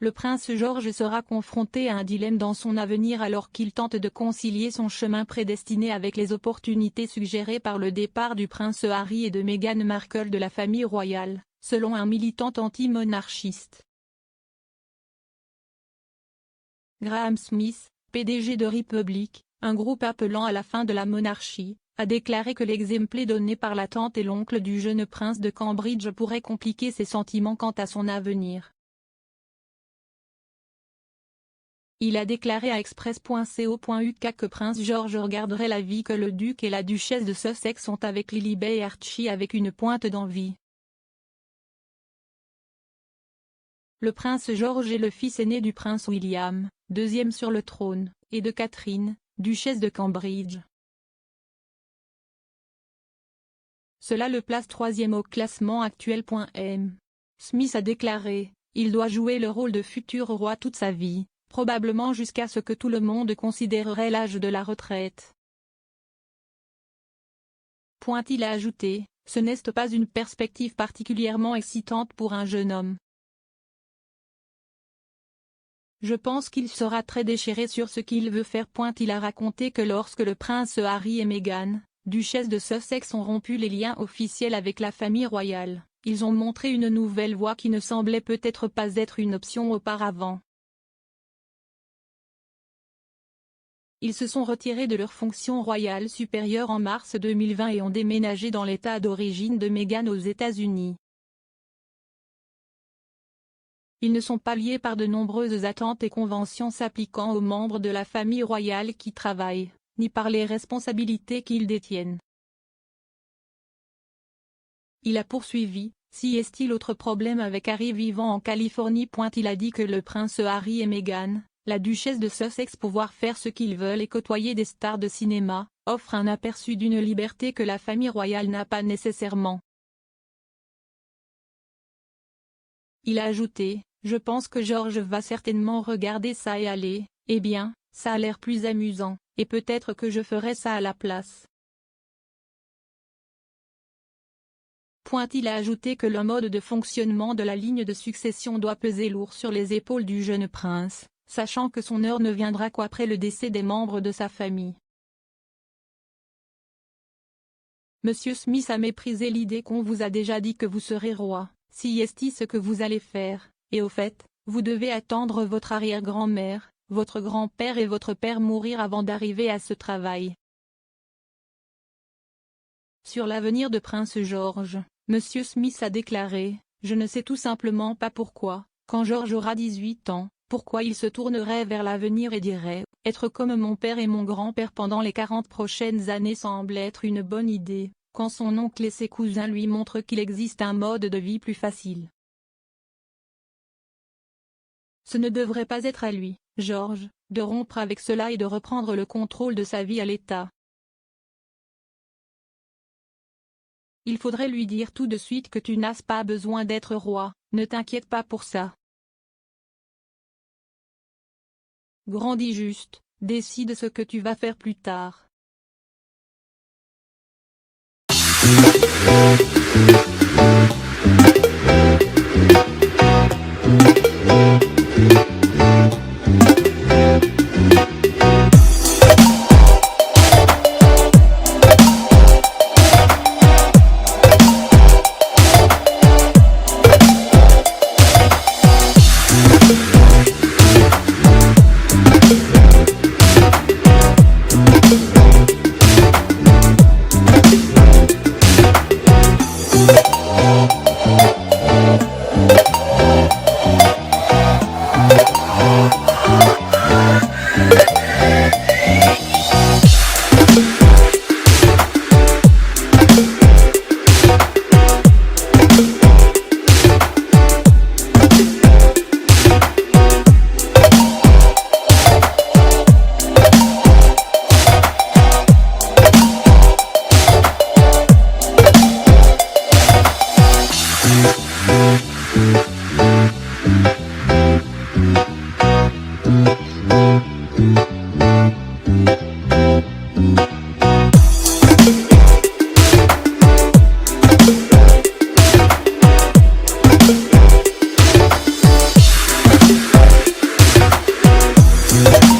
Le prince George sera confronté à un dilemme dans son avenir alors qu'il tente de concilier son chemin prédestiné avec les opportunités suggérées par le départ du prince Harry et de Meghan Markle de la famille royale, selon un militant anti-monarchiste. Graham Smith, PDG de Republic, un groupe appelant à la fin de la monarchie, a déclaré que l'exemple donné par la tante et l'oncle du jeune prince de Cambridge pourrait compliquer ses sentiments quant à son avenir. Il a déclaré à express.co.uk que Prince George regarderait la vie que le duc et la duchesse de Sussex ont avec Lilibet et Archie avec une pointe d'envie. Le prince George est le fils aîné du prince William, deuxième sur le trône, et de Catherine, duchesse de Cambridge. Cela le place troisième au classement actuel. M. Smith a déclaré, il doit jouer le rôle de futur roi toute sa vie, probablement jusqu'à ce que tout le monde considérerait l'âge de la retraite. Il a ajouté, ce n'est pas une perspective particulièrement excitante pour un jeune homme. Je pense qu'il sera très déchiré sur ce qu'il veut faire. Il a raconté que lorsque le prince Harry et Meghan, duchesse de Sussex, ont rompu les liens officiels avec la famille royale, ils ont montré une nouvelle voie qui ne semblait peut-être pas être une option auparavant. Ils se sont retirés de leur fonction royale supérieure en mars 2020 et ont déménagé dans l'état d'origine de Meghan aux États-Unis. Ils ne sont pas liés par de nombreuses attentes et conventions s'appliquant aux membres de la famille royale qui travaillent, ni par les responsabilités qu'ils détiennent. Il a poursuivi, si est-il autre problème avec Harry vivant en Californie. Il a dit que le prince Harry et Meghan, la duchesse de Sussex, pouvoir faire ce qu'ils veulent et côtoyer des stars de cinéma, offre un aperçu d'une liberté que la famille royale n'a pas nécessairement. Il a ajouté, je pense que George va certainement regarder ça et aller, eh bien, ça a l'air plus amusant, et peut-être que je ferai ça à la place. Il a ajouté que le mode de fonctionnement de la ligne de succession doit peser lourd sur les épaules du jeune prince, sachant que son heure ne viendra qu'après le décès des membres de sa famille. Monsieur Smith a méprisé l'idée qu'on vous a déjà dit que vous serez roi, si est ce que vous allez faire, et au fait, vous devez attendre votre arrière-grand-mère, votre grand-père et votre père mourir avant d'arriver à ce travail. Sur l'avenir de Prince George, Monsieur Smith a déclaré, je ne sais tout simplement pas pourquoi, quand George aura 18 ans, pourquoi il se tournerait vers l'avenir et dirait, être comme mon père et mon grand-père pendant les 40 prochaines années semble être une bonne idée, quand son oncle et ses cousins lui montrent qu'il existe un mode de vie plus facile. Ce ne devrait pas être à lui, George, de rompre avec cela et de reprendre le contrôle de sa vie à l'État. Il faudrait lui dire tout de suite que tu n'as pas besoin d'être roi, ne t'inquiète pas pour ça. Grandis juste, décide ce que tu vas faire plus tard. Bye.